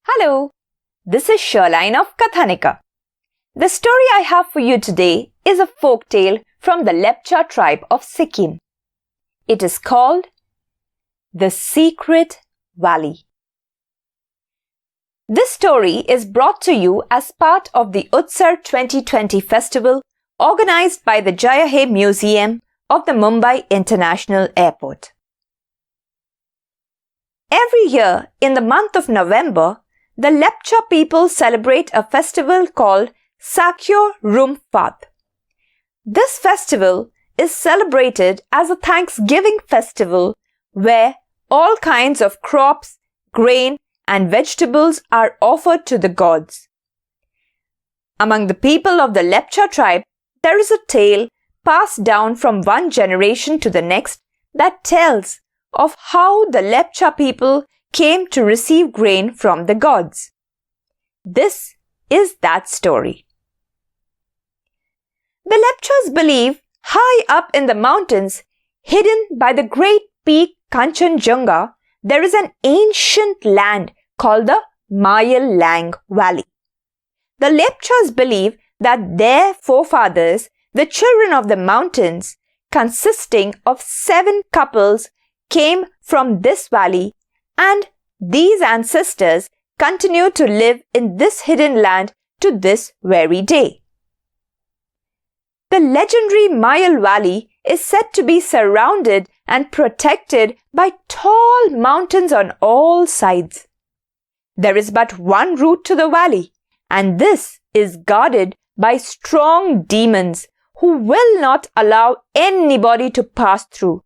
Hello, this is Sherline of Kathanika. The story I have for you today is a folk tale from the Lepcha tribe of Sikkim. It is called The Secret Valley. This story is brought to you as part of the Utsav 2020 festival organized by the Jaya Hai Museum of the Mumbai International Airport. Every year in the month of November, the Lepcha people celebrate a festival called Sakyo Rumfat. This festival is celebrated as a Thanksgiving festival where all kinds of crops, grain and vegetables are offered to the gods. Among the people of the Lepcha tribe, there is a tale passed down from one generation to the next that tells of how the Lepcha people came to receive grain from the gods. This is that story. The Lepchas believe high up in the mountains, hidden by the great peak Kanchenjunga, there is an ancient land called the Mayil Valley. The Lepchas believe that their forefathers, the children of the mountains, consisting of 7 couples, came from this valley, and these ancestors continue to live in this hidden land to this very day. The legendary Mayil Valley is said to be surrounded and protected by tall mountains on all sides. There is but one route to the valley, and this is guarded by strong demons who will not allow anybody to pass through.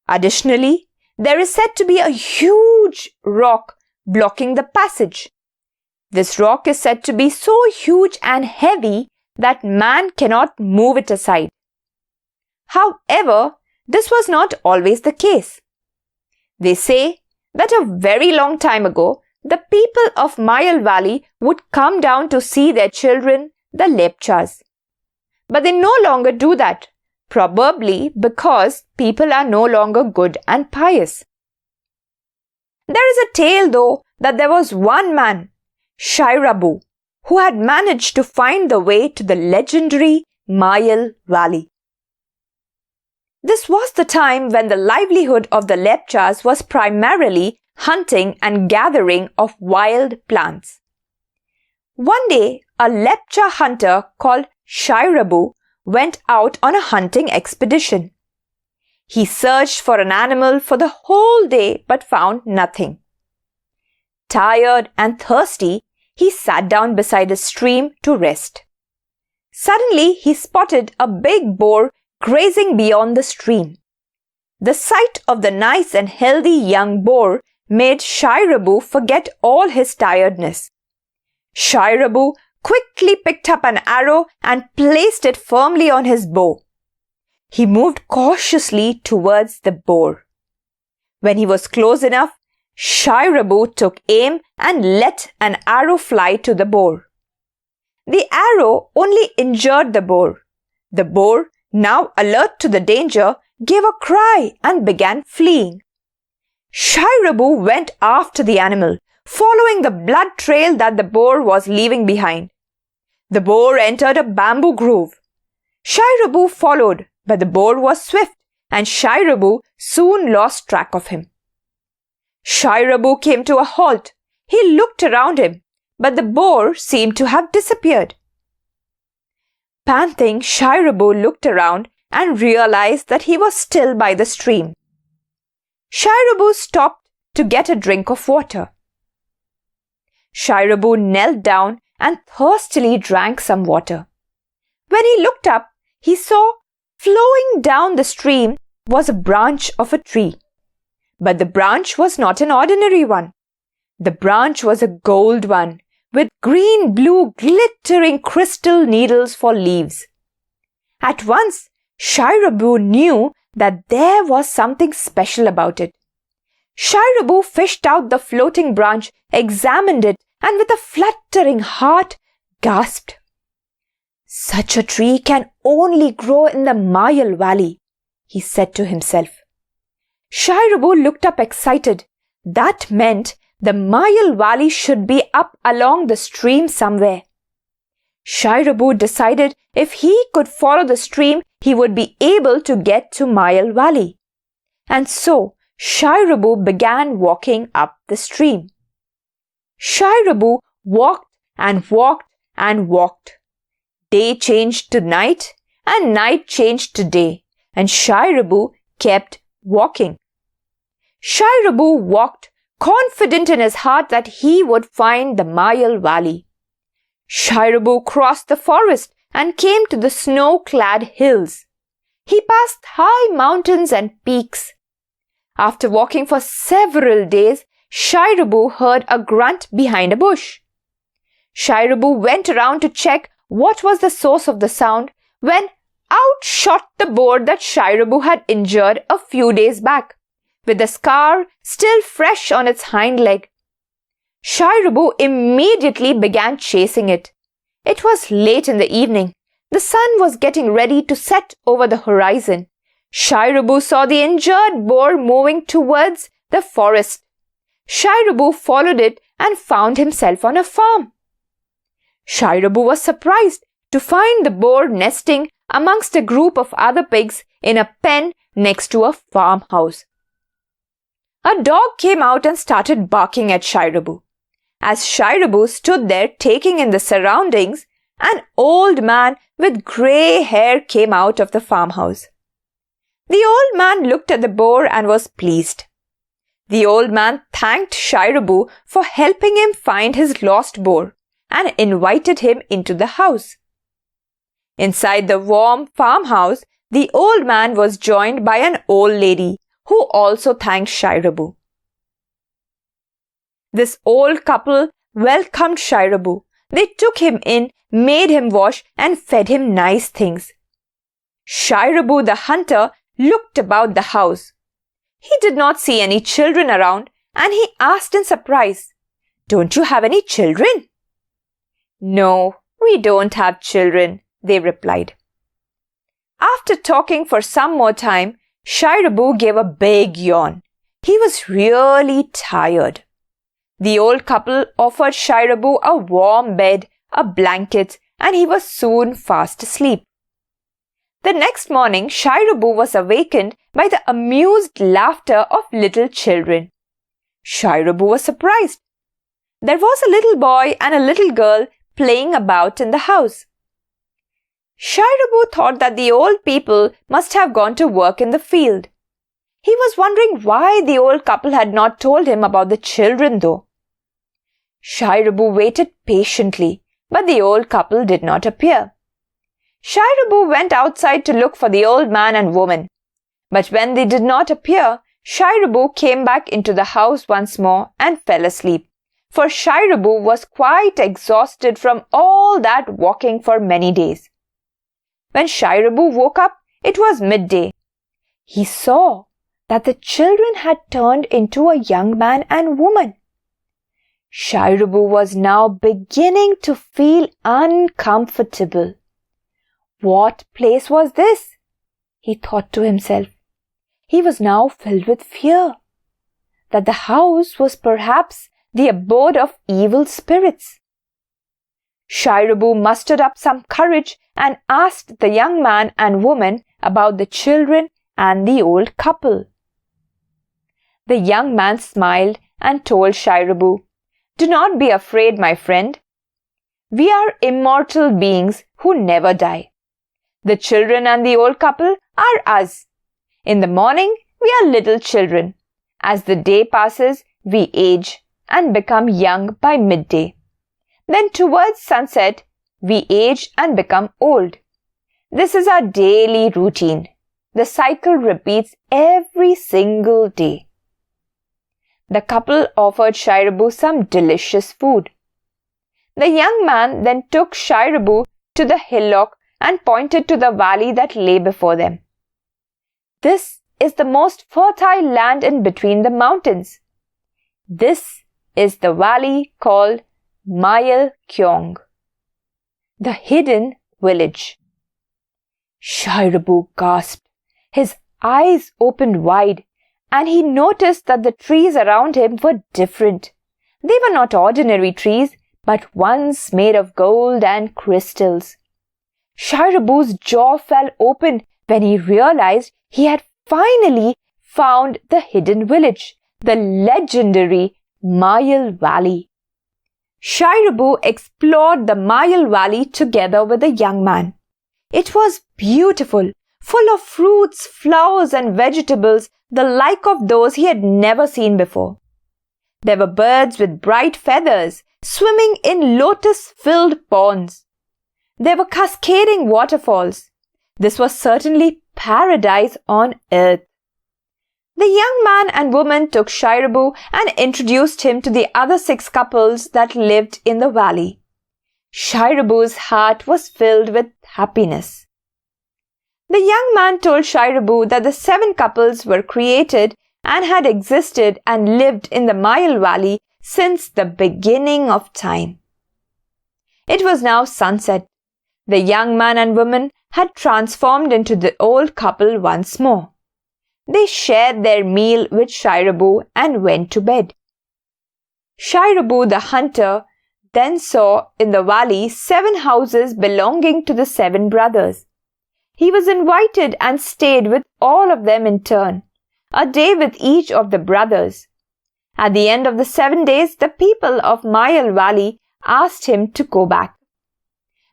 Additionally, there is said to be a huge rock blocking the passage. This rock is said to be so huge and heavy that man cannot move it aside. However, this was not always the case. They say that a very long time ago, the people of Mayil Valley would come down to see their children, the Lepchas. But they no longer do that, probably because people are no longer good and pious. There is a tale though that there was one man, Shairabu, who had managed to find the way to the legendary Mayil Valley. This was the time when the livelihood of the Lepchas was primarily hunting and gathering of wild plants. One day, a Lepcha hunter called Shairabu went out on a hunting expedition. He searched for an animal for the whole day but found nothing. Tired and thirsty, he sat down beside a stream to rest. Suddenly, he spotted a big boar grazing beyond the stream. The sight of the nice and healthy young boar made Shairabu forget all his tiredness. Shairabu quickly picked up an arrow and placed it firmly on his bow. He moved cautiously towards the boar. When he was close enough, Shairabu took aim and let an arrow fly to the boar. The arrow only injured the boar. The boar, now alert to the danger, gave a cry and began fleeing. Shairabu went after the animal, following the blood trail that the boar was leaving behind. The boar entered a bamboo grove. Shairabu followed, but the boar was swift and Shairabu soon lost track of him. Shairabu came to a halt. He looked around him, but the boar seemed to have disappeared. Panting, Shairabu looked around and realized that he was still by the stream. Shairabu stopped to get a drink of water. Shairabu knelt down and thirstily drank some water. When he looked up, he saw flowing down the stream was a branch of a tree. But the branch was not an ordinary one. The branch was a gold one with green-blue glittering crystal needles for leaves. At once, Shairabu knew that there was something special about it. Shairabu fished out the floating branch, examined it, and with a fluttering heart, gasped, "Such a tree can only grow in the Mayil Valley," he said to himself. Shairabu looked up excited. That meant The Mayil Valley should be up along the stream somewhere. Shirabu decided if he could follow the stream, he would be able to get to Mayil Valley. And so, Shirabu began walking up the stream. Shirabu walked and walked and walked. Day changed to night and night changed to day, and Shirabu kept walking. Shirabu walked, confident in his heart that he would find the Mayil Valley. Shirabu crossed the forest and came to the snow-clad hills. He passed high mountains and peaks. After walking for several days, Shirabu heard a grunt behind a bush. Shirabu went around to check what was the source of the sound when out shot the boar that Shirabu had injured a few days back, with the scar still fresh on its hind leg. Shirabu immediately began chasing it. It was late in the evening. The sun was getting ready to set over the horizon. Shirabu saw the injured boar moving towards the forest. Shirabu followed it and found himself on a farm. Shirabu was surprised to find the boar nesting amongst a group of other pigs in a pen next to a farmhouse. A dog came out and started barking at Shirabu. As Shirabu stood there taking in the surroundings, an old man with grey hair came out of the farmhouse. The old man looked at the boar and was pleased. The old man thanked Shirabu for helping him find his lost boar and invited him into the house. Inside the warm farmhouse, the old man was joined by an old lady who also thanked Shirabu. This old couple welcomed Shirabu. They took him in, made him wash and fed him nice things. Shirabu the hunter looked about the house. He did not see any children around and he asked in surprise, "Don't you have any children?" "No, we don't have children," they replied. After talking for some more time, Shirabu gave a big yawn. He was really tired. The old couple offered Shirabu a warm bed, a blanket, and he was soon fast asleep. The next morning, Shirabu was awakened by the amused laughter of little children. Shirabu was surprised. There was a little boy and a little girl playing about in the house. Shirabu thought that the old people must have gone to work in the field. He was wondering why the old couple had not told him about the children though. Shirabu waited patiently, but the old couple did not appear. Shirabu went outside to look for the old man and woman. But when they did not appear, Shirabu came back into the house once more and fell asleep, for Shirabu was quite exhausted from all that walking for many days. When Shirabu woke up, it was midday. He saw that the children had turned into a young man and woman. Shirabu was now beginning to feel uncomfortable. What place was this? He thought to himself. He was now filled with fear that the house was perhaps the abode of evil spirits. Shirabu mustered up some courage and asked the young man and woman about the children and the old couple. The young man smiled and told Shirabu, "Do not be afraid, my friend. We are immortal beings who never die. The children and the old couple are us. In the morning, we are little children. As the day passes, we age and become young by midday. Then towards sunset, we age and become old. This is our daily routine. The cycle repeats every single day." The couple offered Shirabu some delicious food. The young man then took Shirabu to the hillock and pointed to the valley that lay before them. "This is the most fertile land in between the mountains. This is the valley called Mayil Kyong, the hidden village." Shirabu gasped. His eyes opened wide and he noticed that the trees around him were different. They were not ordinary trees, but ones made of gold and crystals. Shirabu's jaw fell open when he realized he had finally found the hidden village, the legendary Mayil Valley. Shirabu explored the Mayil Valley together with the young man. It was beautiful, full of fruits, flowers and vegetables, the like of those he had never seen before. There were birds with bright feathers, swimming in lotus-filled ponds. There were cascading waterfalls. This was certainly paradise on earth. The young man and woman took Shirabu and introduced him to the other 6 couples that lived in the valley. Shirabu's heart was filled with happiness. The young man told Shirabu that the 7 couples were created and had existed and lived in the Mayil Valley since the beginning of time. It was now sunset. The young man and woman had transformed into the old couple once more. They shared their meal with Shirabu and went to bed. Shirabu the hunter then saw in the valley 7 houses belonging to the 7 brothers. He was invited and stayed with all of them in turn, a day with each of the brothers. At the end of the 7 days, the people of Mayil Valley asked him to go back.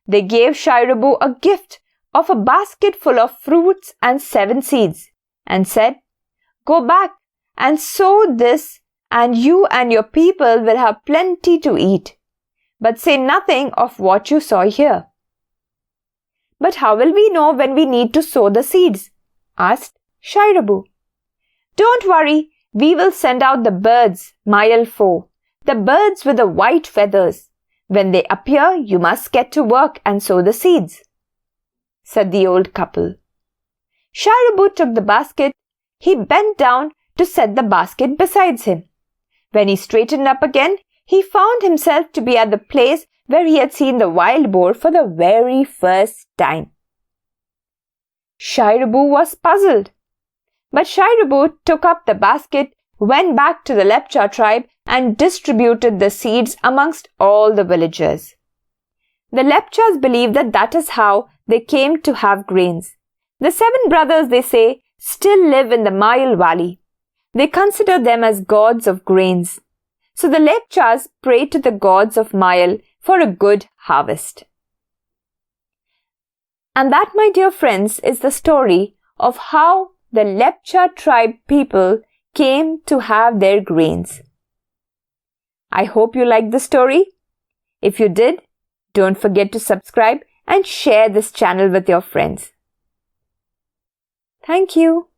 They gave Shirabu a gift of a basket full of fruits and 7 seeds and said, "Go back and sow this and you and your people will have plenty to eat. But say nothing of what you saw here." "But how will we know when we need to sow the seeds?" asked Shirabu. "Don't worry, we will send out the birds, Mayil foe, the birds with the white feathers. When they appear, you must get to work and sow the seeds," said the old couple. Shirabu took the basket. He bent down to set the basket beside him. When he straightened up again, he found himself to be at the place where he had seen the wild boar for the very first time. Shirabu was puzzled. But Shirabu took up the basket, went back to the Lepcha tribe and distributed the seeds amongst all the villagers. The Lepchas believe that is how they came to have grains. The 7 brothers, they say, still live in the Mayil Valley. They consider them as gods of grains. So the Lepchas pray to the gods of Mayil for a good harvest. And that, my dear friends, is the story of how the Lepcha tribe people came to have their grains. I hope you liked the story. If you did, don't forget to subscribe and share this channel with your friends. Thank you.